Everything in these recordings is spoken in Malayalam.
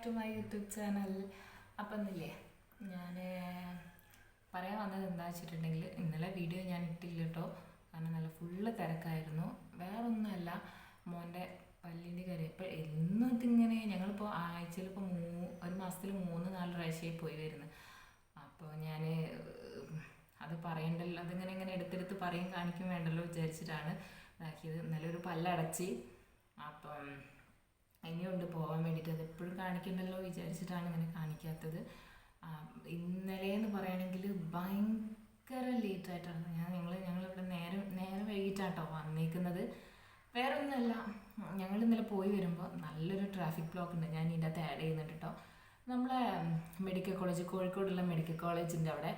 To my YouTube channel. അപ്പം എന്നില്ലേ, ഞാൻ പറയാൻ വന്നത് എന്താ വെച്ചിട്ടുണ്ടെങ്കിൽ, ഇന്നലെ വീഡിയോ ഞാൻ ഇട്ടില്ല കേട്ടോ. കാരണം നല്ല ഫുള്ള് തിരക്കായിരുന്നു. വേറൊന്നുമല്ല, മോൻ്റെ പല്ലിൻ്റെ കാര്യം. ഇപ്പം എന്നും ഇതിങ്ങനെ ഞങ്ങളിപ്പോൾ ആഴ്ചയിൽ ഇപ്പോൾ ഒരു മാസത്തിൽ 3-4 പ്രാവശ്യമായി പോയി വരുന്നത്. അപ്പോൾ ഞാൻ അത് പറയണ്ടല്ലോ, അതിങ്ങനെ എടുത്തെടുത്ത് പറയും കാണിക്കും വേണ്ടല്ലോ വിചാരിച്ചിട്ടാണ് ഇതാക്കിയത്. ഇന്നലെ ഒരു പല്ലടച്ച്, അപ്പം ഇനിയുണ്ട് പോകാൻ വേണ്ടിയിട്ട്. അത് എപ്പോഴും കാണിക്കണ്ടല്ലോ വിചാരിച്ചിട്ടാണ് ഇങ്ങനെ കാണിക്കാത്തത്. ഇന്നലെ എന്ന് പറയുകയാണെങ്കിൽ ഭയങ്കര ലേറ്റായിട്ടാണ് ഞങ്ങളിവിടെ നേരം വൈകിട്ടാട്ടോ വന്നേക്കുന്നത്. വേറെ ഒന്നുമല്ല, ഞങ്ങൾ ഇന്നലെ പോയി വരുമ്പോൾ നല്ലൊരു ട്രാഫിക് ബ്ലോക്ക് ഉണ്ട്. ഞാൻ ഇതിൻ്റെ അകത്ത് ആഡ് ചെയ്യുന്നുണ്ട് കേട്ടോ. നമ്മളെ മെഡിക്കൽ കോളേജ്, കോഴിക്കോടുള്ള മെഡിക്കൽ കോളേജിൻ്റെ അവിടെ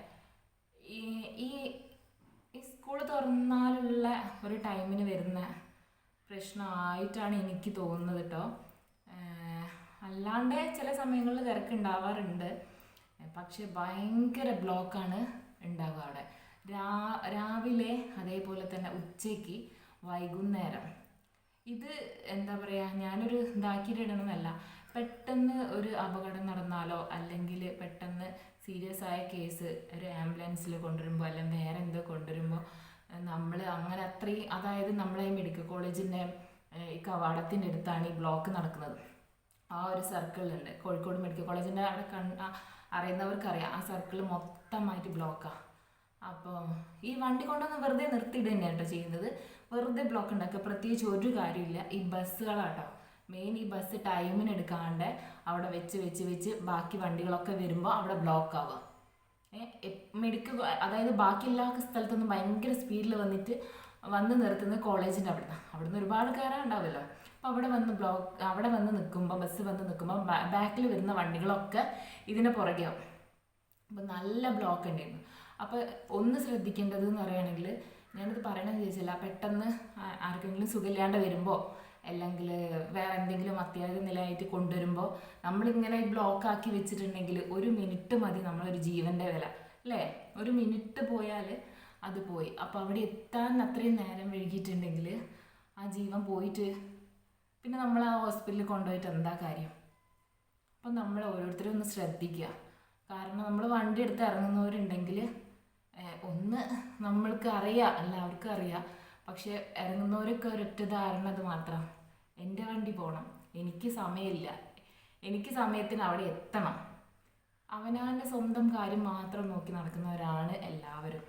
ഈ സ്കൂൾ തുറന്നാലുള്ള ഒരു ടൈമിന് വരുന്ന പ്രശ്നമായിട്ടാണ് എനിക്ക് തോന്നുന്നത് കേട്ടോ. അല്ലാണ്ട് ചില സമയങ്ങളിൽ തിരക്കുണ്ടാവാറുണ്ട്, പക്ഷെ ഭയങ്കര ബ്ലോക്കാണ് ഉണ്ടാവുക അവിടെ. രാവിലെ, അതേപോലെ തന്നെ ഉച്ചയ്ക്ക്, വൈകുന്നേരം. ഇത് എന്താ പറയുക, ഞാനൊരു ഇതാക്കിയിടണമെന്നല്ല, പെട്ടെന്ന് ഒരു അപകടം നടന്നാലോ അല്ലെങ്കിൽ പെട്ടെന്ന് സീരിയസ് ആയ കേസ് ഒരു ആംബുലൻസിൽ കൊണ്ടുവരുമ്പോൾ അല്ലെങ്കിൽ വേറെ എന്തോ കൊണ്ടുവരുമ്പോൾ നമ്മൾ അങ്ങനെ അത്രയും, അതായത് നമ്മളെ മെഡിക്കൽ കോളേജിൻ്റെ ഈ കവാടത്തിൻ്റെ അടുത്താണ് ഈ ബ്ലോക്ക് നടക്കുന്നത്. ആ ഒരു സർക്കിളുണ്ട്, കോഴിക്കോട് മെഡിക്കൽ കോളേജിൻ്റെ അവിടെ അറിയുന്നവർക്കറിയാം. ആ സർക്കിൾ മൊത്തമായിട്ട് ബ്ലോക്കാണ്. അപ്പോൾ ഈ വണ്ടി കൊണ്ടൊന്ന് വെറുതെ നിർത്തിയിടുക തന്നെയാണ് കേട്ടോ ചെയ്യുന്നത്. വെറുതെ ബ്ലോക്ക് ഉണ്ടാക്കുക, പ്രത്യേകിച്ച് ഒരു കാര്യമില്ല. ഈ ബസ്സുകളാട്ടോ മെയിൻ. ഈ ബസ് ടൈമിന് എടുക്കാണ്ട് അവിടെ വെച്ച് ബാക്കി വണ്ടികളൊക്കെ വരുമ്പോൾ അവിടെ ബ്ലോക്ക് ആവുക. മെഡിക്കൽ, അതായത് ബാക്കി എല്ലാ സ്ഥലത്തൊന്നും ഭയങ്കര സ്പീഡിൽ വന്ന് നിർത്തുന്നത് കോളേജിൻ്റെ അവിടുന്ന് ഒരുപാട് കയറാനുണ്ടാവുമല്ലോ. അപ്പോൾ അവിടെ വന്ന് നിൽക്കുമ്പോൾ, ബസ് വന്ന് നിൽക്കുമ്പോൾ ബാക്കിൽ വരുന്ന വണ്ടികളൊക്കെ ഇതിന് പുറകെയാവും. അപ്പോൾ നല്ല ബ്ലോക്ക് ഉണ്ടായിരുന്നു. അപ്പോൾ ഒന്ന് ശ്രദ്ധിക്കേണ്ടത് എന്ന് പറയുകയാണെങ്കിൽ, ഞാനിത് പറയണമെന്ന് ചോദിച്ചില്ല, പെട്ടെന്ന് ആർക്കെങ്കിലും സുഖമില്ലാണ്ട് വരുമ്പോൾ അല്ലെങ്കിൽ വേറെ എന്തെങ്കിലും അത്യാവശ്യ നിലയായിട്ട് കൊണ്ടുവരുമ്പോൾ നമ്മളിങ്ങനെ ബ്ലോക്കാക്കി വെച്ചിട്ടുണ്ടെങ്കിൽ 1 മിനിറ്റ് മതി നമ്മളൊരു ജീവൻ്റെ വില, അല്ലേ? 1 മിനിറ്റ് പോയാൽ അത് പോയി. അപ്പോൾ അവിടെ എത്താൻ അത്രയും നേരം വൈകിയിട്ടുണ്ടെങ്കിൽ ആ ജീവൻ പോയിട്ട് പിന്നെ നമ്മൾ ആ ഹോസ്പിറ്റലിൽ കൊണ്ടുപോയിട്ട് എന്താ കാര്യം? അപ്പം നമ്മൾ ഓരോരുത്തരും ഒന്ന് ശ്രദ്ധിക്കുക. കാരണം നമ്മൾ വണ്ടി എടുത്ത് ഇറങ്ങുന്നവരുണ്ടെങ്കിൽ ഒന്ന് നമ്മൾക്ക് അറിയാം, എല്ലാവർക്കും അറിയാം, പക്ഷെ ഇറങ്ങുന്നവരൊക്കെ ഒരൊറ്റ ധാരണ അത് മാത്രം, എൻ്റെ വണ്ടി പോകണം, എനിക്ക് സമയമില്ല, എനിക്ക് സമയത്തിന് അവിടെ എത്തണം. അവനവൻ്റെ സ്വന്തം കാര്യം മാത്രം നോക്കി നടക്കുന്നവരാണ് എല്ലാവരും.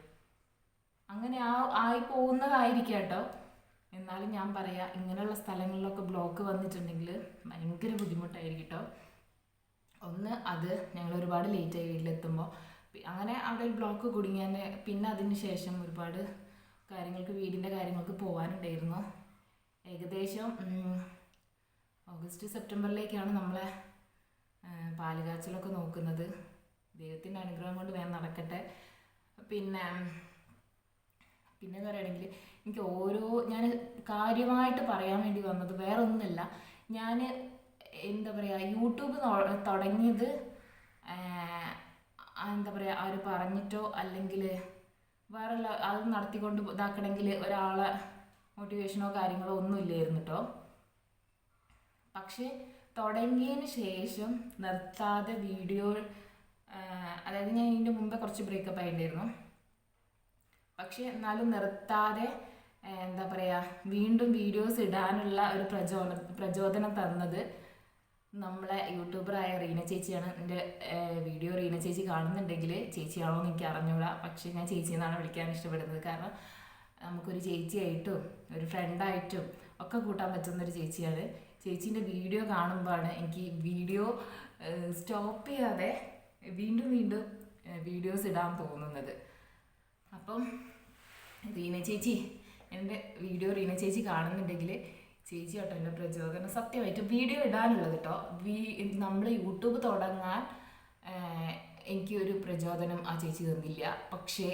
അങ്ങനെ ആയി പോകുന്നതായിരിക്കും കേട്ടോ. എന്നാലും ഞാൻ പറയാം, ഇങ്ങനെയുള്ള സ്ഥലങ്ങളിലൊക്കെ ബ്ലോക്ക് വന്നിട്ടുണ്ടെങ്കിൽ ഭയങ്കര ബുദ്ധിമുട്ടായിരിക്കും കേട്ടോ. ഒന്ന് അത് ഞങ്ങൾ ഒരുപാട് ലേറ്റായി വീട്ടിലെത്തുമ്പോൾ, അങ്ങനെ അവിടെ ഒരു ബ്ലോക്ക് കുടുങ്ങിയാൽ പിന്നെ അതിന് ശേഷം ഒരുപാട് വീടിൻ്റെ കാര്യങ്ങൾക്ക് പോകാനുണ്ടായിരുന്നു. ഏകദേശം ഓഗസ്റ്റ് സെപ്റ്റംബറിലേക്കാണ് നമ്മളെ പാലുകാച്ചലൊക്കെ നോക്കുന്നത്. ദൈവത്തിൻ്റെ അനുഗ്രഹം കൊണ്ട് വേഗം നടക്കട്ടെ. പിന്നെ പറയുകയാണെങ്കിൽ ഞാൻ കാര്യമായിട്ട് പറയാൻ വേണ്ടി വന്നത് വേറെ ഒന്നുമല്ല. ഞാൻ എന്താ പറയുക, യൂട്യൂബ് തുടങ്ങിയത് എന്താ പറയുക, അവർ പറഞ്ഞിട്ടോ അല്ലെങ്കിൽ വേറെ അത് നടത്തിക്കൊണ്ട് ഇതാക്കണമെങ്കിൽ ഒരാളെ മോട്ടിവേഷനോ കാര്യങ്ങളോ ഒന്നും ഇല്ലായിരുന്നു കേട്ടോ. പക്ഷേ തുടങ്ങിയതിന് ശേഷം നിർത്താതെ വീഡിയോ, അതായത് ഞാൻ ഇതിൻ്റെ മുമ്പേ കുറച്ച് ബ്രേക്കപ്പ് ആയിട്ടുണ്ടായിരുന്നു, പക്ഷെ എന്നാലും നിർത്താതെ എന്താ പറയുക, വീണ്ടും വീഡിയോസ് ഇടാനുള്ള ഒരു പ്രചോദനം തന്നത് നമ്മളെ യൂട്യൂബറായ റീന ചേച്ചിയാണ്. എൻ്റെ വീഡിയോ റീന ചേച്ചി കാണുന്നുണ്ടെങ്കിൽ, ചേച്ചിയാണോ എന്ന് എനിക്ക് അറിഞ്ഞൂടാ, പക്ഷേ ഞാൻ ചേച്ചി എന്നാണ് വിളിക്കാൻ ഇഷ്ടപ്പെടുന്നത്. കാരണം നമുക്കൊരു ചേച്ചിയായിട്ടും ഒരു ഫ്രണ്ടായിട്ടും ഒക്കെ കൂട്ടാൻ പറ്റുന്നൊരു ചേച്ചിയാണ്. ചേച്ചീൻ്റെ വീഡിയോ കാണുമ്പോഴാണ് എനിക്ക് വീഡിയോ സ്റ്റോപ്പ് ചെയ്യാതെ വീണ്ടും വീഡിയോസ് ഇടാൻ തോന്നുന്നത്. അപ്പം റീന ചേച്ചി, എൻ്റെ വീഡിയോ റീന ചേച്ചി കാണുന്നുണ്ടെങ്കിൽ, ചേച്ചി കേട്ടോ എൻ്റെ പ്രചോദനം സത്യമായിട്ട് വീഡിയോ ഇടാനുള്ളത് കേട്ടോ. നമ്മൾ യൂട്യൂബ് തുടങ്ങാൻ എനിക്കൊരു പ്രചോദനം ആ ചേച്ചി തന്നില്ല, പക്ഷേ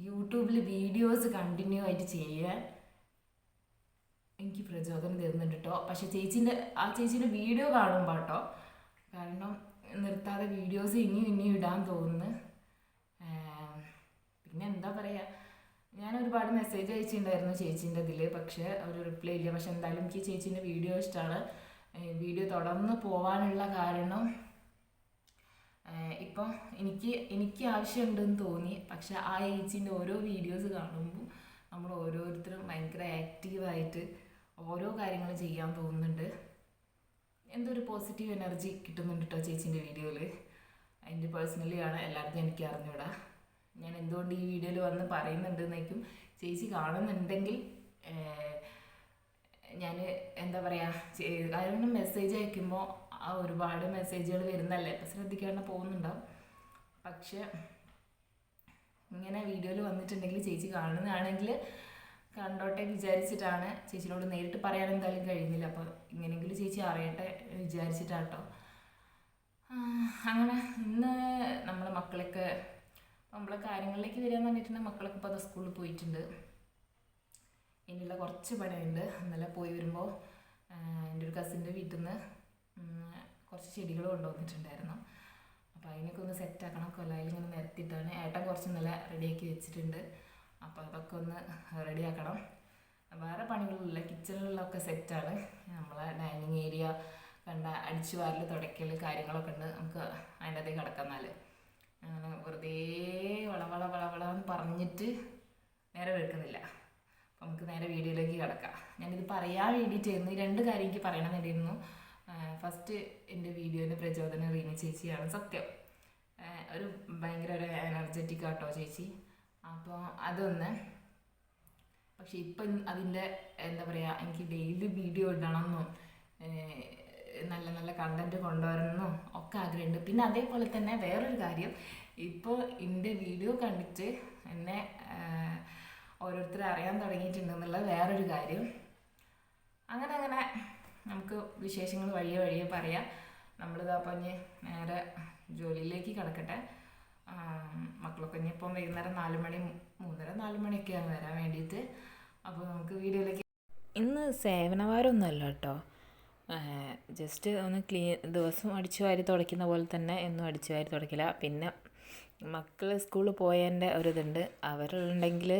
യൂട്യൂബിൽ വീഡിയോസ് കണ്ടിന്യൂ ആയിട്ട് ചെയ്യാൻ എനിക്ക് പ്രചോദനം തരുന്നുണ്ട് കേട്ടോ. പക്ഷേ ആ ചേച്ചീൻ്റെ വീഡിയോ കാണുമ്പോൾ കേട്ടോ, കാരണം നിർത്താതെ വീഡിയോസ് ഇനിയും ഇടാൻ തോന്നുന്നു. പിന്നെ എന്താ പറയുക, ഞാൻ ഒരുപാട് മെസ്സേജ് അയച്ചിട്ടുണ്ടായിരുന്നു ചേച്ചീൻ്റെ ഇതിൽ, പക്ഷേ അവർ റിപ്ലൈ ഇല്ല. പക്ഷെ എന്തായാലും എനിക്ക് ചേച്ചീൻ്റെ വീഡിയോ ഇഷ്ടമാണ്. വീഡിയോ തുടർന്ന് പോകാനുള്ള കാരണം ഇപ്പം എനിക്ക് ആവശ്യമുണ്ടെന്ന് തോന്നി. പക്ഷെ ആ ചേച്ചീൻ്റെ ഓരോ വീഡിയോസ് കാണുമ്പോൾ നമ്മൾ ഓരോരുത്തരും ഭയങ്കര ആക്റ്റീവായിട്ട് ഓരോ കാര്യങ്ങൾ ചെയ്യാൻ തോന്നുന്നുണ്ട്. എന്തോ ഒരു പോസിറ്റീവ് എനർജി കിട്ടുന്നുണ്ട് കേട്ടോ ചേച്ചീൻ്റെ വീഡിയോയിൽ. എൻ്റെ പേഴ്സണലി ആണ്, എല്ലാവർക്കും എനിക്ക് അറിഞ്ഞൂടാ. ഞാൻ എന്തുകൊണ്ട് ഈ വീഡിയോയിൽ വന്ന് പറയുന്നുണ്ടെന്നേക്കും ചേച്ചി കാണുന്നുണ്ടെങ്കിൽ ഞാൻ എന്താ പറയുക, കാരണം മെസ്സേജ് അയക്കുമ്പോൾ ഒരുപാട് മെസ്സേജുകൾ വരുന്നല്ലേ, അപ്പം ശ്രദ്ധിക്കാണ്ട് പോകുന്നുണ്ടാവും. പക്ഷെ ഇങ്ങനെ വീഡിയോയിൽ വന്നിട്ടുണ്ടെങ്കിൽ ചേച്ചി കാണുന്നതാണെങ്കിൽ കണ്ടോട്ടെ വിചാരിച്ചിട്ടാണ്. ചേച്ചിനോട് നേരിട്ട് പറയാൻ എന്തായാലും കഴിയുന്നില്ല, അപ്പോൾ ഇങ്ങനെയെങ്കിലും ചേച്ചി അറിയട്ടെ വിചാരിച്ചിട്ടാട്ടോ. അങ്ങനെ ഇന്ന് നമ്മളെ മക്കളൊക്കെ നമ്മളെ കാര്യങ്ങളിലേക്ക് വരികയെന്ന് പറഞ്ഞിട്ടുണ്ടെങ്കിൽ മക്കളൊക്കെ ഇപ്പോൾ അത് സ്കൂളിൽ പോയിട്ടുണ്ട്. ഇനിയുള്ള കുറച്ച് പണിയുണ്ട്. ഇന്നലെ പോയി വരുമ്പോൾ എൻ്റെ ഒരു കസിൻ്റെ വീട്ടിൽ നിന്ന് കുറച്ച് ചെടികൾ കൊണ്ടുവന്നിട്ടുണ്ടായിരുന്നു. അപ്പോൾ അതിനൊക്കെ ഒന്ന് സെറ്റാക്കണം. കൊല്ലായിൽ ഇങ്ങനെ നിരത്തിയിട്ടാണ്. ഏട്ടൻ കുറച്ച് ഇന്നലെ റെഡിയാക്കി വെച്ചിട്ടുണ്ട്. അപ്പോൾ അതൊക്കെ ഒന്ന് റെഡിയാക്കണം. വേറെ പണികളില്ല, കിച്ചണിലൊക്കെ സെറ്റാണ്. നമ്മളെ ഡൈനിങ് ഏരിയ കണ്ട അടിച്ചു വാരൽ തുടയ്ക്കൽ കാര്യങ്ങളൊക്കെ ഉണ്ട്. നമുക്ക് അതിൻ്റെ അതേ കിടക്കാന്നാൽ അങ്ങനെ വെറുതെ വളവള എന്ന് പറഞ്ഞിട്ട് നേരെ വെക്കുന്നില്ല. അപ്പം നമുക്ക് നേരെ വീഡിയോയിലേക്ക് കിടക്കാം. ഞാനിത് പറയാൻ വേണ്ടിയിട്ടായിരുന്നു. ഈ 2 കാര്യം എനിക്ക് പറയണമെന്നുണ്ടായിരുന്നു. ഫസ്റ്റ് എൻ്റെ വീഡിയോൻ്റെ പ്രചോദനം റീന ചേച്ചിയാണ്. സത്യം ഒരു ഭയങ്കര ഒരു എനർജറ്റിക് ആട്ടോ ചേച്ചി. അപ്പോൾ അതൊന്ന്. പക്ഷെ ഇപ്പം അതിൻ്റെ എന്താ പറയുക, എനിക്ക് ഡെയിലി വീഡിയോ ഇടണമെന്നും നല്ല നല്ല കണ്ടൻറ്റ് കൊണ്ടുവരണമെന്നും ഒക്കെ ആഗ്രഹമുണ്ട്. പിന്നെ അതേപോലെ തന്നെ വേറൊരു കാര്യം, ഇപ്പോൾ എൻ്റെ വീഡിയോ കണ്ടിട്ട് എന്നെ ഓരോരുത്തർ അറിയാൻ തുടങ്ങിയിട്ടുണ്ടെന്നുള്ള വേറൊരു കാര്യം. അങ്ങനെ നമുക്ക് വിശേഷങ്ങൾ വഴിയെ പറയാം. നമ്മളിതാ പറഞ്ഞ് നേരെ ജോലിയിലേക്ക് കിടക്കട്ടെ. മക്കളൊക്കെ ഇനിയിപ്പം വൈകുന്നേരം 4 മണി 3:30-4 മണിയൊക്കെയാണ് വരാൻ വേണ്ടിയിട്ട്. അപ്പോൾ നമുക്ക് വീഡിയോയിലേക്ക്. ഇന്ന് സേവനവാരമൊന്നുമല്ല കേട്ടോ, ജസ്റ്റ് ഒന്ന് ദിവസം അടിച്ചു വാരി തുടയ്ക്കുന്ന പോലെ തന്നെ എന്നും അടിച്ചു വാരി തുടയ്ക്കില്ല. പിന്നെ മക്കൾ സ്കൂളിൽ പോയതിൻ്റെ ഒരിതുണ്ട്. അവരുണ്ടെങ്കിൽ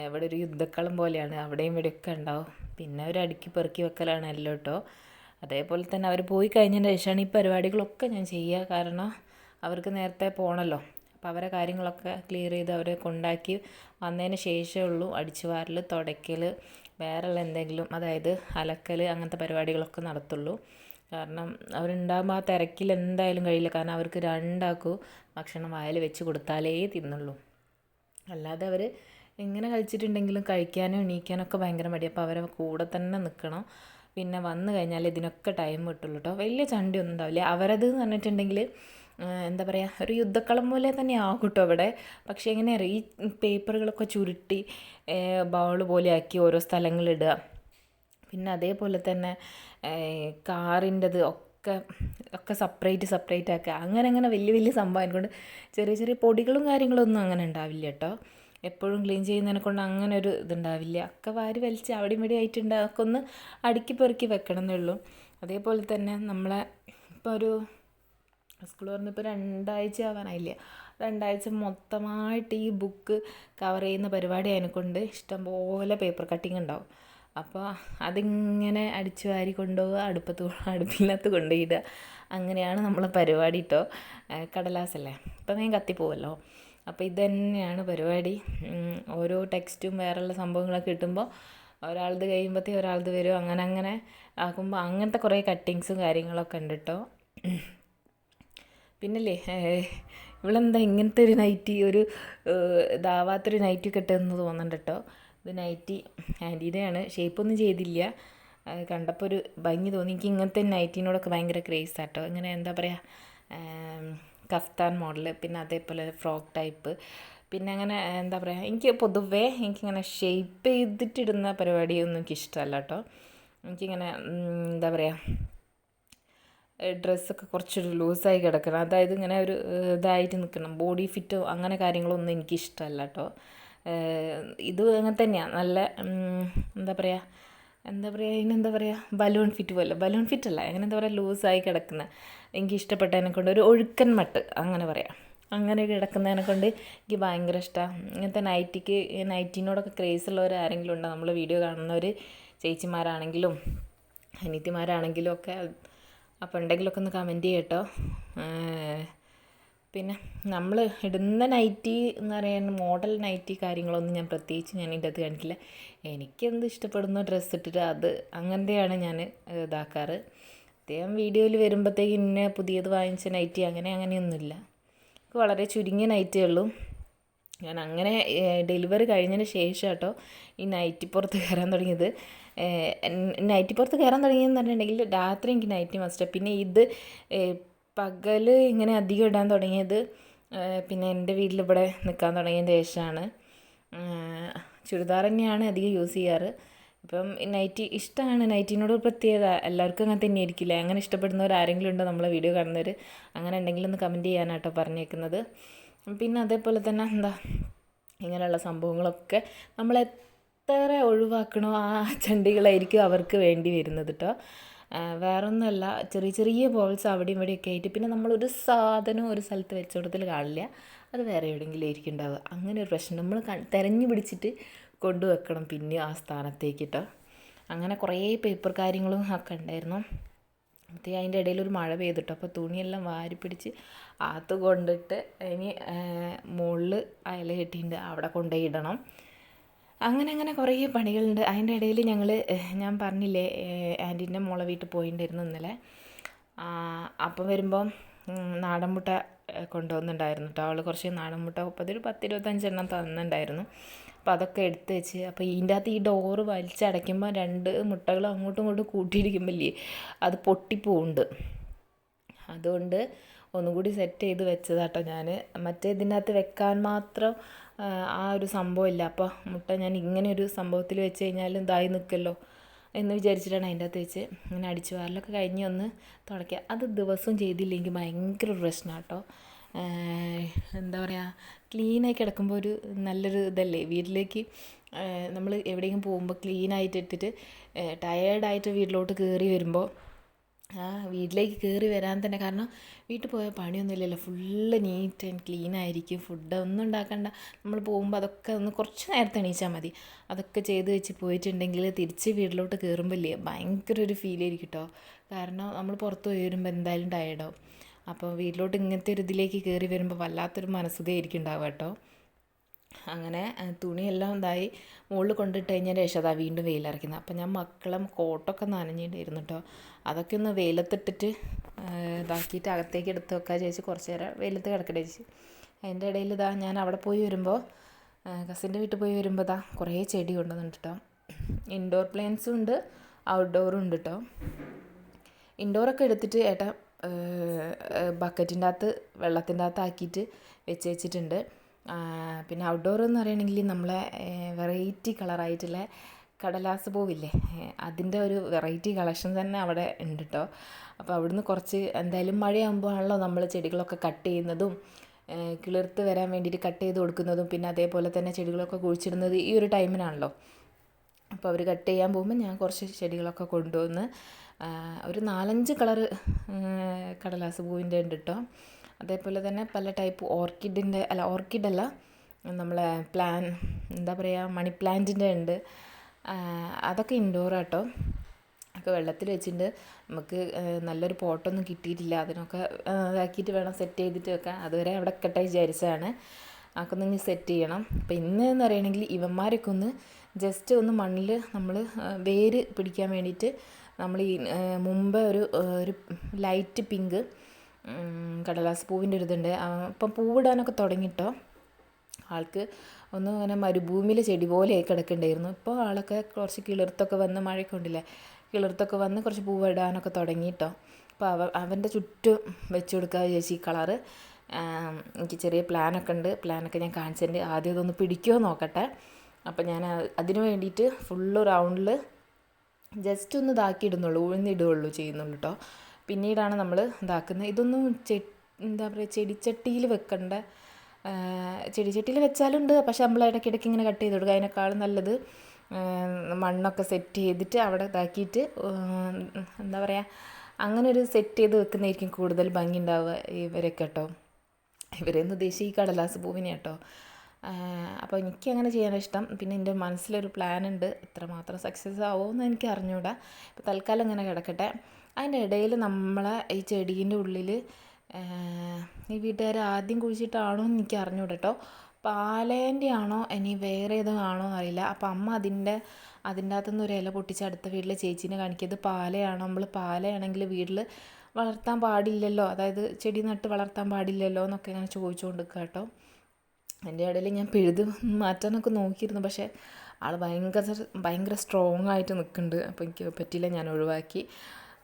ഇവിടെ ഒരു യുദ്ധക്കളം പോലെയാണ്, അവിടെയും ഇവിടെയൊക്കെ ഉണ്ടാവും. പിന്നെ ഒരു അടുക്കി പെറുക്കി വെക്കലാണ് എല്ലാം കേട്ടോ. അതേപോലെ തന്നെ അവർ പോയി കഴിഞ്ഞതിന് ശേഷമാണ് ഈ പരിപാടികളൊക്കെ ഞാൻ ചെയ്യുക. കാരണം അവർക്ക് നേരത്തെ പോകണമല്ലോ. അപ്പോൾ അവരെ കാര്യങ്ങളൊക്കെ ക്ലിയർ ചെയ്ത് അവരെ കൊണ്ടാക്കി വന്നതിന് ശേഷമേ ഉള്ളൂ അടിച്ചു വാരൽ, തുടയ്ക്കൽ, വേറെയുള്ള എന്തെങ്കിലും, അതായത് അലക്കൽ, അങ്ങനത്തെ പരിപാടികളൊക്കെ നടത്തുള്ളൂ. കാരണം അവരുണ്ടാകുമ്പോൾ ആ തിരക്കിൽ എന്തായാലും കഴിയില്ല. കാരണം അവർക്ക് 2 ആൾക്കും ഭക്ഷണം വായിൽ വെച്ച് കൊടുത്താലേ തിന്നുള്ളൂ. അല്ലാതെ അവർ എങ്ങനെ കഴിച്ചിട്ടുണ്ടെങ്കിലും കഴിക്കാനും എണീക്കാനൊക്കെ ഭയങ്കര മടി. അപ്പോൾ അവരെ കൂടെ തന്നെ നിൽക്കണം. പിന്നെ വന്നു കഴിഞ്ഞാൽ ഇതിനൊക്കെ ടൈം കിട്ടുള്ളൂ കേട്ടോ. വലിയ ചണ്ടിയൊന്നും ഉണ്ടാവില്ല. അവരത് എന്ന് പറഞ്ഞിട്ടുണ്ടെങ്കിൽ എന്താ പറയുക, ഒരു യുദ്ധക്കളം പോലെ തന്നെ ആകും കേട്ടോ അവിടെ. പക്ഷേ എങ്ങനെയാണ് ഈ പേപ്പറുകളൊക്കെ ചുരുട്ടി ബൗൾ പോലെ ആക്കി ഓരോ സ്ഥലങ്ങളിടുക. പിന്നെ അതേപോലെ തന്നെ കാറിൻ്റെത് ഒക്കെ സെപ്പറേറ്റ് ആക്കുക. അങ്ങനെ വലിയ സംഭവം അതിനെക്കൊണ്ട് ചെറിയ പൊടികളും കാര്യങ്ങളൊന്നും അങ്ങനെ ഉണ്ടാവില്ല കേട്ടോ. എപ്പോഴും ക്ലീൻ ചെയ്യുന്നതിനെ കൊണ്ട് അങ്ങനെ ഒരു ഇതുണ്ടാവില്ല. ഒക്കെ വാരി വലിച്ച് അവിടെ ഇവിടെ ആയിട്ടുണ്ട്. അതൊക്കെ ഒന്ന് അടുക്കി പെറുക്കി വെക്കണം എന്നേ ഉള്ളൂ. അതേപോലെ തന്നെ നമ്മളെ ഇപ്പോൾ ഒരു സ്കൂൾ പറഞ്ഞപ്പോൾ 2 ആഴ്ച ആവാനായില്ല. 2 ആഴ്ച മൊത്തമായിട്ട് ഈ ബുക്ക് കവർ ചെയ്യുന്ന പരിപാടി അതിനെക്കൊണ്ട് ഇഷ്ടംപോലെ പേപ്പർ കട്ടിങ് ഉണ്ടാവും. അപ്പോൾ അതിങ്ങനെ അടിച്ചു വാരി കൊണ്ടുപോവുക, അടുപ്പിനകത്ത് കൊണ്ടുപോയിടുക. അങ്ങനെയാണ് നമ്മളെ പരിപാടി കേട്ടോ. കടലാസല്ലേ, ഇപ്പം ഞാൻ കത്തിപ്പോവല്ലോ. അപ്പോൾ ഇത് തന്നെയാണ് പരിപാടി. ഓരോ ടെക്സ്റ്റും വേറെയുള്ള സംഭവങ്ങളൊക്കെ കിട്ടുമ്പോൾ ഒരാളത് കഴിയുമ്പോഴത്തേ ഒരാളത് വരും. അങ്ങനെ ആക്കുമ്പോൾ അങ്ങനത്തെ കുറേ കട്ടിങ്സും കാര്യങ്ങളൊക്കെ ഉണ്ട് കേട്ടോ. പിന്നല്ലേ ഇവളെന്താ ഇങ്ങനത്തെ ഒരു നൈറ്റി, ഒരു ഇതാവാത്തൊരു നൈറ്റി കിട്ടുമെന്ന് തോന്നുന്നുണ്ട് കേട്ടോ. ഇത് നൈറ്റി ആൻറ്റീൻ്റെയാണ്. ഷേപ്പൊന്നും ചെയ്തില്ല. കണ്ടപ്പോൾ ഒരു ഭംഗി തോന്നി. എനിക്ക് ഇങ്ങനത്തെ നൈറ്റീനോടൊക്കെ ഭയങ്കര ക്രേസാട്ടോ. ഇങ്ങനെ എന്താ പറയുക, കഫ്താൻ മോഡൽ, പിന്നെ അതേപോലെ ഫ്രോക്ക് ടൈപ്പ്, പിന്നെ അങ്ങനെ എന്താ പറയുക, എനിക്ക് പൊതുവേ എനിക്കിങ്ങനെ ഷേപ്പ് ചെയ്തിട്ടിടുന്ന പരിപാടിയൊന്നും എനിക്കിഷ്ടമല്ല കേട്ടോ. എനിക്കിങ്ങനെ എന്താ പറയുക, ഡ്രസ്സൊക്കെ കുറച്ചൊരു ലൂസായി കിടക്കണം. അതായത് ഇങ്ങനെ ഒരു ഇതായിട്ട് നിൽക്കണം, ബോഡി ഫിറ്റോ അങ്ങനെ കാര്യങ്ങളൊന്നും എനിക്കിഷ്ടമല്ല കേട്ടോ. ഇത് അങ്ങനെ തന്നെയാണ്. നല്ല എന്താ പറയുക ബലൂൺ ഫിറ്റ് പോലെ, ബലൂൺ ഫിറ്റ് അല്ല, അങ്ങനെ എന്താ പറയുക, ലൂസായി കിടക്കുന്ന എനിക്ക് ഇഷ്ടപ്പെട്ടതിനെ കൊണ്ട് ഒരു ഒഴുക്കൻ മട്ട് അങ്ങനെ പറയാം. അങ്ങനെ കിടക്കുന്നതിനെ കൊണ്ട് എനിക്ക് ഭയങ്കര ഇഷ്ടമാണ്. ഇങ്ങനത്തെ നൈറ്റിനോടൊക്കെ ക്രേസ് ഉള്ളവർ ആരെങ്കിലും ഉണ്ടോ? നമ്മൾ വീഡിയോ കാണുന്നവർ, ചേച്ചിമാരാണെങ്കിലും അനിയത്തിമാരാണെങ്കിലും ഒക്കെ. അപ്പോൾ ഉണ്ടെങ്കിലൊക്കെ ഒന്ന് കമൻറ്റ് ചെയ്യട്ടോ. പിന്നെ നമ്മൾ ഇടുന്ന നൈറ്റി എന്ന് പറയാൻ മോഡൽ നൈറ്റി കാര്യങ്ങളൊന്നും ഞാൻ പ്രത്യേകിച്ച് ഞാൻ ഇതിൻ്റെ അകത്ത് കാണിക്കില്ല. എനിക്കെന്ത് ഇഷ്ടപ്പെടുന്ന ഡ്രസ്സ് ഇട്ടിട്ട് അത് അങ്ങനത്തെയാണ് ഞാൻ ഇതാക്കാറ്. അദ്ദേഹം വീഡിയോയിൽ വരുമ്പോഴത്തേക്ക് ഇന്ന പുതിയത് വാങ്ങിച്ച നൈറ്റി അങ്ങനെയൊന്നുമില്ല. എനിക്ക് വളരെ ചുരുങ്ങിയ നൈറ്റിയേ ഉള്ളൂ. ഞാൻ അങ്ങനെ ഡെലിവറി കഴിഞ്ഞതിന് ശേഷം കേട്ടോ ഈ നൈറ്റി പുറത്ത് കയറാൻ തുടങ്ങിയത്. നൈറ്റി പുറത്ത് കയറാൻ തുടങ്ങിയെന്ന് പറഞ്ഞിട്ടുണ്ടെങ്കിൽ രാത്രി എനിക്ക് നൈറ്റി മസ്റ്റ്. പിന്നെ ഇത് പകൽ ഇങ്ങനെ അധികം ഇടാൻ തുടങ്ങിയത് പിന്നെ എൻ്റെ വീട്ടിൽ ഇവിടെ നിൽക്കാൻ തുടങ്ങിയതിന് ശേഷമാണ്. ചുരിദാർ തന്നെയാണ് അധികം യൂസ് ചെയ്യാറ്. ഇപ്പം നൈറ്റി ഇഷ്ടമാണ്. നൈറ്റിനോട് പ്രത്യേകത എല്ലാവർക്കും അങ്ങനെ തന്നെ ആയിരിക്കില്ലേ. അങ്ങനെ ഇഷ്ടപ്പെടുന്നവർ ആരെങ്കിലും ഉണ്ടോ നമ്മളെ വീഡിയോ കാണുന്നവർ? അങ്ങനെ ഉണ്ടെങ്കിൽ ഒന്ന് കമൻറ്റ് ചെയ്യാനാട്ടോ പറഞ്ഞേക്കുന്നത്. പിന്നെ അതേപോലെ തന്നെ ഇങ്ങനെയുള്ള സംഭവങ്ങളൊക്കെ നമ്മൾ എത്ര ഒഴിവാക്കണോ ആ ചണ്ടികളായിരിക്കും അവർക്ക് വേണ്ടി വരുന്നത് കേട്ടോ. വേറൊന്നുമല്ല, ചെറിയ ചെറിയ ബോൾസ് അവിടെയും ഇവിടെയൊക്കെ ആയിട്ട്. പിന്നെ നമ്മളൊരു സാധനം ഒരു സ്ഥലത്ത് വെച്ചോടത്തിൽ കാണില്ല, അത് വേറെ എവിടെയെങ്കിലും ആയിരിക്കും ഉണ്ടാവുക. അങ്ങനെ ഒരു പ്രശ്നം നമ്മൾ തിരഞ്ഞു പിടിച്ചിട്ട് കൊണ്ടുവെക്കണം പിന്നെ ആ സ്ഥാനത്തേക്ക് കേട്ടോ. അങ്ങനെ കുറേ പേപ്പർ കാര്യങ്ങളും ഒക്കെ ഉണ്ടായിരുന്നു. അപ്പോൾ അതിൻ്റെ ഇടയിൽ ഒരു മഴ പെയ്തിട്ടോ. അപ്പോൾ തുണിയെല്ലാം വാരി പിടിച്ച് അകത്ത് കൊണ്ടിട്ട് ഇനി മുകളിൽ അയല കെട്ടിയിട്ടുണ്ട്, അവിടെ കൊണ്ടുപോയി ഇടണം. അങ്ങനെ കുറേ പണികളുണ്ട്. അതിൻ്റെ ഇടയിൽ ഞാൻ പറഞ്ഞില്ലേ ആൻറ്റീൻ്റെ മോളെ വീട്ടിൽ പോയിട്ടുണ്ടായിരുന്നു ഇന്നലെ. അപ്പം വരുമ്പം നാടൻ മുട്ട കൊണ്ടുവന്നിട്ടുണ്ടായിരുന്നു കേട്ടോ. അവൾ കുറച്ച് നാടൻ മുട്ട 10-25 എണ്ണം തന്നിട്ടുണ്ടായിരുന്നു. അപ്പോൾ അതൊക്കെ എടുത്ത് വെച്ച്, അപ്പോൾ ഇതിൻ്റെ അകത്ത് ഈ ഡോറ് വലിച്ചടയ്ക്കുമ്പോൾ 2 മുട്ടകൾ അങ്ങോട്ടും ഇങ്ങോട്ടും കൂട്ടിയിടിക്കുമ്പോഴേ അത് പൊട്ടിപ്പോവുന്നുണ്ട്. അതുകൊണ്ട് ഒന്നുകൂടി സെറ്റ് ചെയ്ത് വെച്ചതാട്ടോ ഞാൻ. മറ്റേ ഇതിൻ്റെ അകത്ത് വെക്കാൻ മാത്രം ആ ഒരു സംഭവമില്ല. അപ്പോൾ മുട്ട ഞാൻ ഇങ്ങനെ ഒരു സംഭവത്തിൽ വെച്ച് കഴിഞ്ഞാൽ ഇതായി നിൽക്കുമല്ലോ എന്ന് വിചാരിച്ചിട്ടാണ് അതിൻ്റെ അകത്ത് വെച്ച്. ഇങ്ങനെ അടിച്ചു വാരലൊക്കെ കഴിഞ്ഞ് ഒന്ന് തുടയ്ക്കുക. അത് ദിവസം ചെയ്തില്ലെങ്കിൽ ഭയങ്കര പ്രശ്നമാണ് കേട്ടോ. എന്താ പറയുക, ക്ലീനായി കിടക്കുമ്പോൾ ഒരു നല്ലൊരു ഇതല്ലേ. വീട്ടിലേക്ക് നമ്മൾ എവിടെയെങ്കിലും പോകുമ്പോൾ ക്ലീനായിട്ട് ഇട്ടിട്ട് ടയേർഡായിട്ട് വീട്ടിലോട്ട് കയറി വരുമ്പോൾ വീട്ടിലേക്ക് കയറി വരാൻ തന്നെ, കാരണം വീട്ടിൽ പോയാൽ പണിയൊന്നുമില്ലല്ലോ, ഫുള്ള് നീറ്റ് ആൻഡ് ക്ലീൻ ആയിരിക്കും. ഫുഡ് ഒന്നും ഉണ്ടാക്കണ്ട, നമ്മൾ പോകുമ്പോൾ അതൊക്കെ ഒന്ന് കുറച്ച് നേരത്തെ എണീച്ചാൽ മതി. അതൊക്കെ ചെയ്ത് വെച്ച് പോയിട്ടുണ്ടെങ്കിൽ തിരിച്ച് വീട്ടിലോട്ട് കയറുമ്പോൾ ഇല്ലേ ഭയങ്കര ഒരു ഫീലായിരിക്കും കേട്ടോ. കാരണം നമ്മൾ പുറത്ത് പോയി വരുമ്പോൾ എന്തായാലും ടയേർഡാവും. അപ്പോൾ വീട്ടിലോട്ട് ഇങ്ങനത്തെ ഒരു ഇതിലേക്ക് കയറി വരുമ്പോൾ വല്ലാത്തൊരു മനസ്സുഖമായിരിക്കും ഉണ്ടാവുക കേട്ടോ. അങ്ങനെ തുണിയെല്ലാം ഇതായി മുകളിൽ കൊണ്ടിട്ട് കഴിഞ്ഞാൽ ശേഷം വീണ്ടും വെയിലിറക്കുന്നത്. അപ്പം ഞാൻ മക്കളെ കോട്ടൊക്കെ നനഞ്ഞിട്ടായിരുന്നു കേട്ടോ. അതൊക്കെ ഒന്ന് വെയിലത്തിട്ടിട്ട് ഇതാക്കിയിട്ട് അകത്തേക്ക് എടുത്ത് വെക്കാൻ ചോദിച്ച് കുറച്ച് നേരം വെയിലത്ത് കിടക്കട്ടെ ചോദിച്ച്. അതിൻ്റെ ഇടയിൽ ഞാൻ അവിടെ പോയി വരുമ്പോൾ കസിൻ്റെ വീട്ടിൽ പോയി വരുമ്പോൾ കുറേ ചെടി കൊണ്ടുവന്നിട്ട് കേട്ടോ. ഇൻഡോർ പ്ലാന്റ്സും ഉണ്ട്, ഔട്ട്ഡോറും ഉണ്ട് കേട്ടോ. ഇൻഡോറൊക്കെ എടുത്തിട്ട് ഏട്ടാ ബക്കറ്റിൻ്റെ അകത്ത് വെള്ളത്തിൻ്റെ അകത്ത് ആക്കിയിട്ട് വെച്ചിട്ടുണ്ട്. പിന്നെ ഔട്ട്ഡോർ എന്ന് പറയുകയാണെങ്കിൽ നമ്മളെ വെറൈറ്റി കളറായിട്ടുള്ള കടലാസ് പൂവില്ലേ, അതിൻ്റെ ഒരു വെറൈറ്റി കളക്ഷൻ തന്നെ അവിടെ ഉണ്ട് കേട്ടോ. അപ്പോൾ അവിടുന്ന് കുറച്ച് എന്തായാലും മഴയാകുമ്പോഴാണല്ലോ നമ്മൾ ചെടികളൊക്കെ കട്ട് ചെയ്യുന്നതും കിളിർത്ത് വരാൻ വേണ്ടിയിട്ട് കട്ട് ചെയ്ത് കൊടുക്കുന്നതും. പിന്നെ അതേപോലെ തന്നെ ചെടികളൊക്കെ കുഴിച്ചിടുന്നത് ഈ ഒരു ടൈമിനാണല്ലോ. അപ്പോൾ അവർ കട്ട് ചെയ്യാൻ പോകുമ്പോൾ ഞാൻ കുറച്ച് ചെടികളൊക്കെ കൊണ്ടുവന്ന് ഒരു 4-5 കളറ് കടലാസ് പൂവിൻ്റെ ഉണ്ട് കേട്ടോ. അതേപോലെ തന്നെ പല ടൈപ്പ് ഓർക്കിഡല്ല നമ്മളെ എന്താ പറയുക, മണി പ്ലാന്റിൻ്റെ ഉണ്ട്. അതൊക്കെ ഇൻഡോറാട്ടോ. ഒക്കെ വെള്ളത്തിൽ വെച്ചിട്ടുണ്ട്. നമുക്ക് നല്ലൊരു പോട്ടൊന്നും കിട്ടിയിട്ടില്ല, അതിനൊക്കെ ഇതാക്കിയിട്ട് വേണം സെറ്റ് ചെയ്തിട്ട് വെക്കാൻ. അതുവരെ അവിടെ കെട്ട വിചാരിച്ചതാണ്. അതൊക്കെ ഒന്ന് സെറ്റ് ചെയ്യണം. അപ്പോൾ ഇന്ന് എന്ന് പറയുകയാണെങ്കിൽ ഇവന്മാരൊക്കെ ഒന്ന് ജസ്റ്റ് ഒന്ന് മണ്ണിൽ നമ്മൾ വേര് പിടിക്കാൻ വേണ്ടിയിട്ട് നമ്മൾ ഈ മുമ്പ് ഒരു ലൈറ്റ് പിങ്ക് കടലാസ് പൂവിൻ്റെ ഒരു ഇതുണ്ട്. അപ്പം പൂവിടാനൊക്കെ തുടങ്ങിയിട്ടോ. ആൾക്ക് ഒന്ന് അങ്ങനെ മരുഭൂമിയിൽ ചെടി പോലെ കിടക്കുന്നുണ്ടായിരുന്നു. ഇപ്പോൾ ആളൊക്കെ കുറച്ച് കിളിർത്തൊക്കെ വന്ന്, മഴയൊക്കെ ഉണ്ടില്ലേ, കിളിർത്തൊക്കെ വന്ന് കുറച്ച് പൂവിടാനൊക്കെ തുടങ്ങിയിട്ടോ. അപ്പോൾ അവൻ്റെ ചുറ്റും വെച്ച് കൊടുക്കുക ചേച്ചി ഈ കളറ്. എനിക്ക് ചെറിയ പ്ലാനൊക്കെ ഉണ്ട്, പ്ലാനൊക്കെ ഞാൻ കാണിച്ചിട്ടുണ്ട്. ആദ്യം ഇതൊന്ന് പിടിക്കുമോ നോക്കട്ടെ. അപ്പം ഞാൻ അതിന് വേണ്ടിയിട്ട് ഫുള്ള് റൗണ്ടിൽ ജസ്റ്റ് ഒന്ന് ഇതാക്കിയിടുന്നുള്ളൂ, ഉഴുന്നിടുകയുള്ളൂ ചെയ്യുന്നുള്ളൂ കേട്ടോ. പിന്നീടാണ് നമ്മൾ ഇതാക്കുന്നത്. ഇതൊന്നും എന്താ പറയുക, ചെടിച്ചട്ടിയിൽ വെക്കേണ്ട, ചെടിച്ചട്ടിയിൽ വെച്ചാലുണ്ട്. പക്ഷെ നമ്മൾ ഇടയ്ക്കിടയ്ക്ക് ഇങ്ങനെ കട്ട് ചെയ്ത് കൊടുക്കുക. അതിനേക്കാളും നല്ലത് മണ്ണൊക്കെ സെറ്റ് ചെയ്തിട്ട് അവിടെ ഇതാക്കിയിട്ട് എന്താ പറയുക, അങ്ങനെ ഒരു സെറ്റ് ചെയ്ത് വെക്കുന്നതായിരിക്കും കൂടുതൽ ഭംഗി ഉണ്ടാവുക ഇവരൊക്കെ കേട്ടോ. ഇവരെന്ന് ഉദ്ദേശിച്ച് ഈ കടലാസ് പൂവിനെ കേട്ടോ. അപ്പോൾ എനിക്ക് അങ്ങനെ ചെയ്യാനിഷ്ടം. പിന്നെ എൻ്റെ മനസ്സിലൊരു പ്ലാൻ ഉണ്ട്, എത്രമാത്രം സക്സസ് ആവുമെന്ന് എനിക്ക് അറിഞ്ഞുകൂടാ. ഇപ്പോൾ തൽക്കാലം ഇങ്ങനെ കിടക്കട്ടെ. അതിൻ്റെ ഇടയിൽ നമ്മളെ ഈ ചെടീൻ്റെ ഉള്ളിൽ ഈ വീട്ടുകാർ ആദ്യം കുഴിച്ചിട്ടാണോ എന്ന് എനിക്ക് അറിഞ്ഞൂട കേട്ടോ. പാലേൻ്റെ ആണോ ഇനി വേറെ ഏതോ ആണോ എന്നറിയില്ല. അപ്പം അമ്മ അതിൻ്റെ അകത്തുനിന്ന് ഒരു ഇല പൊട്ടിച്ച് അടുത്ത വീട്ടിലെ ചേച്ചീനെ കാണിക്കിയത് പാലയാണോ, നമ്മൾ പാലയാണെങ്കിൽ വീട്ടിൽ വളർത്താൻ പാടില്ലല്ലോ, അതായത് ചെടി നട്ട് വളർത്താൻ പാടില്ലല്ലോ എന്നൊക്കെ ഇങ്ങനെ ചോദിച്ചുകൊണ്ട് നിൽക്കുക കേട്ടോ. എൻ്റെ ഇടയിൽ ഞാൻ പിഴുത് മാറ്റാനൊക്കെ നോക്കിയിരുന്നു, പക്ഷേ ആൾ ഭയങ്കര സ്ട്രോങ് ആയിട്ട് നിൽക്കുന്നുണ്ട്. അപ്പോൾ എനിക്ക് പറ്റിയില്ല, ഞാൻ ഒഴിവാക്കി.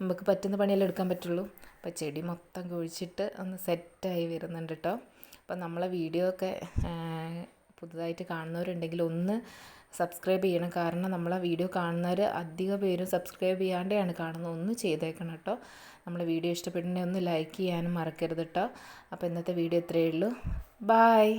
നമുക്ക് പറ്റുന്ന പണിയെല്ലാം എടുക്കാൻ പറ്റുള്ളൂ. അപ്പോൾ ചെടി മൊത്തം കുഴിച്ചിട്ട് ഒന്ന് സെറ്റായി വരുന്നുണ്ട് കേട്ടോ. അപ്പോൾ നമ്മളെ വീഡിയോ ഒക്കെ പുതുതായിട്ട് കാണുന്നവരുണ്ടെങ്കിൽ ഒന്ന് സബ്സ്ക്രൈബ് ചെയ്യണം. കാരണം നമ്മളെ വീഡിയോ കാണുന്നവർ അധിക പേരും സബ്സ്ക്രൈബ് ചെയ്യാണ്ടെയാണ് കാണുന്നത്. ഒന്ന് ചെയ്തേക്കണം കേട്ടോ. നമ്മളെ വീഡിയോ ഇഷ്ടപ്പെട്ടിട്ടുണ്ടെങ്കിൽ ഒന്ന് ലൈക്ക് ചെയ്യാനും മറക്കരുത് കേട്ടോ. അപ്പോൾ ഇന്നത്തെ വീഡിയോ ഇത്രയേ ഉള്ളൂ. ബായ്.